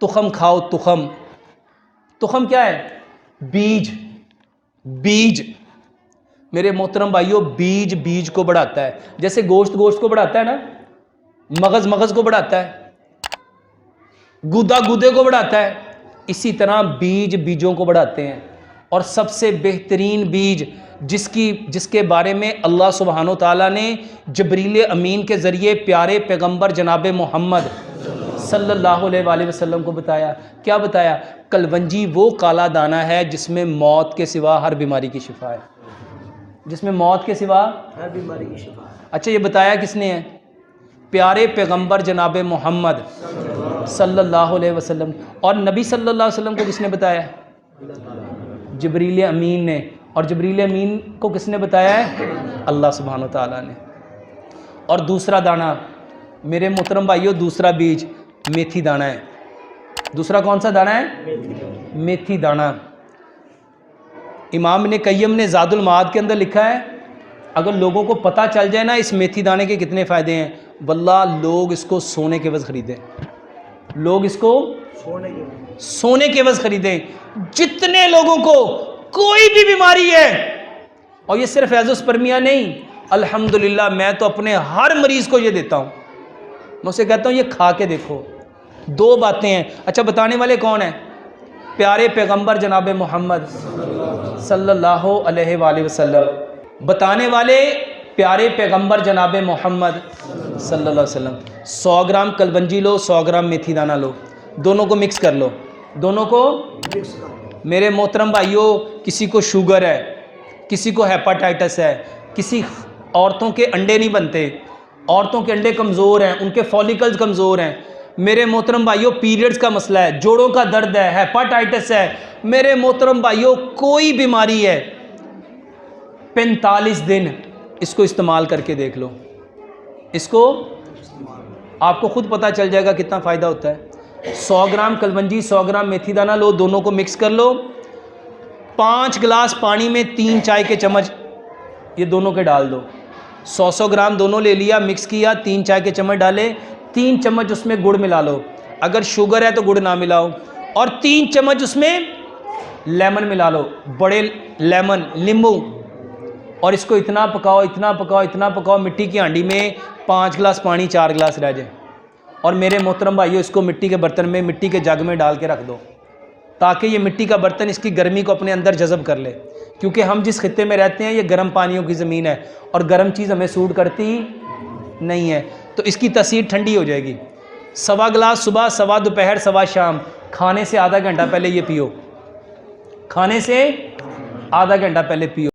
تخم کھاؤ، تخم، تخم کیا ہے؟ بیج، بیج میرے محترم بھائیوں، بیج بیج کو بڑھاتا ہے، جیسے گوشت گوشت کو بڑھاتا ہے نا، مغز مغز کو بڑھاتا ہے، گودا گودے کو بڑھاتا ہے، اسی طرح بیج بیجوں کو بڑھاتے ہیں۔ اور سب سے بہترین بیج جس کے بارے میں اللہ سبحانہ و تعالیٰ نے جبریل امین کے ذریعے پیارے پیغمبر جناب محمد صلی اللہ علیہ وآلہ وسلم کو بتایا، کیا بتایا؟ کلونجی وہ کالا دانہ ہے جس میں موت کے سوا ہر بیماری کی شفا ہے، جس میں موت کے سوا ہر بیماری کی شفا ہے۔ اچھا یہ بتایا کس نے ہے؟ پیارے پیغمبر جناب محمد صلی اللہ علیہ وسلم۔ اور نبی صلی اللہ علیہ وسلم کو کس نے بتایا؟ جبریل امین نے۔ اور جبریل امین کو کس نے بتایا ہے؟ اللہ سبحانہ تعالیٰ نے۔ اور دوسرا دانہ میرے محترم بھائیوں، دوسرا بیج میتھی دانہ ہے۔ دوسرا کون سا دانہ ہے؟ میتھی دانہ۔ امام ابن قیم نے زاد المعاد کے اندر لکھا ہے، اگر لوگوں کو پتہ چل جائے نا اس میتھی دانے کے کتنے فائدے ہیں، واللہ لوگ اس کو سونے کے عوض خریدیں، لوگ اس کو سونے کے عوض خریدیں۔ جتنے لوگوں کو کوئی بھی بیماری ہے، اور یہ صرف ایزوسپرمیا نہیں، الحمدللہ میں تو اپنے ہر مریض کو یہ دیتا ہوں، میں اسے کہتا ہوں یہ کھا کے دیکھو۔ دو باتیں ہیں۔ اچھا بتانے والے کون ہیں؟ پیارے پیغمبر جناب محمد صلی اللہ علیہ وآلہ وسلم۔ بتانے والے پیارے پیغمبر جناب محمد صلی اللہ علیہ وسلم۔ 100 گرام کلونجی لو، 100 گرام میتھی دانہ لو، دونوں کو مکس کر لو، دونوں کو میرے محترم بھائیوں، کسی کو شوگر ہے، کسی کو ہیپاٹائٹس ہے، کسی عورتوں کے انڈے نہیں بنتے، عورتوں کے انڈے کمزور ہیں، ان کے فولیکلز کمزور ہیں، میرے محترم بھائیوں پیریڈز کا مسئلہ ہے، جوڑوں کا درد ہے، ہیپاٹائٹس ہے، میرے محترم بھائیوں کوئی بیماری ہے، 45 دن اس کو استعمال کر کے دیکھ لو، اس کو آپ کو خود پتہ چل جائے گا کتنا فائدہ ہوتا ہے۔ 100 گرام کلونجی، 100 گرام میتھی دانہ لو، دونوں کو مکس کر لو، 5 گلاس پانی میں 3 چائے کے چمچ یہ دونوں کے ڈال دو، 100 گرام دونوں لے لیا، مکس کیا، 3 چائے کے چمچ ڈالے، 3 چمچ اس میں گڑ ملا لو، اگر شوگر ہے تو گڑ نہ ملاؤ، اور 3 چمچ اس میں لیمن ملا لو، بڑے لیمن، لیمبو، اور اس کو اتنا پکاؤ، اتنا پکاؤ، اتنا پکاؤ، مٹی کی ہانڈی میں 5 گلاس پانی 4 گلاس رہ جائے، اور میرے محترم بھائیوں اس کو مٹی کے برتن میں، مٹی کے جگ میں ڈال کے رکھ دو، تاکہ یہ مٹی کا برتن اس کی گرمی کو اپنے اندر جذب کر لے، کیونکہ ہم جس خطے میں رہتے ہیں یہ گرم پانیوں کی زمین ہے، اور گرم چیز ہمیں سوٹ کرتی نہیں ہے، تو اس کی تاثیر ٹھنڈی ہو جائے گی۔ 1.25 گلاس صبح، 1.25 دوپہر، 1.25 شام، کھانے سے آدھا گھنٹہ پہلے یہ پیو، کھانے سے آدھا گھنٹہ پہلے پیو۔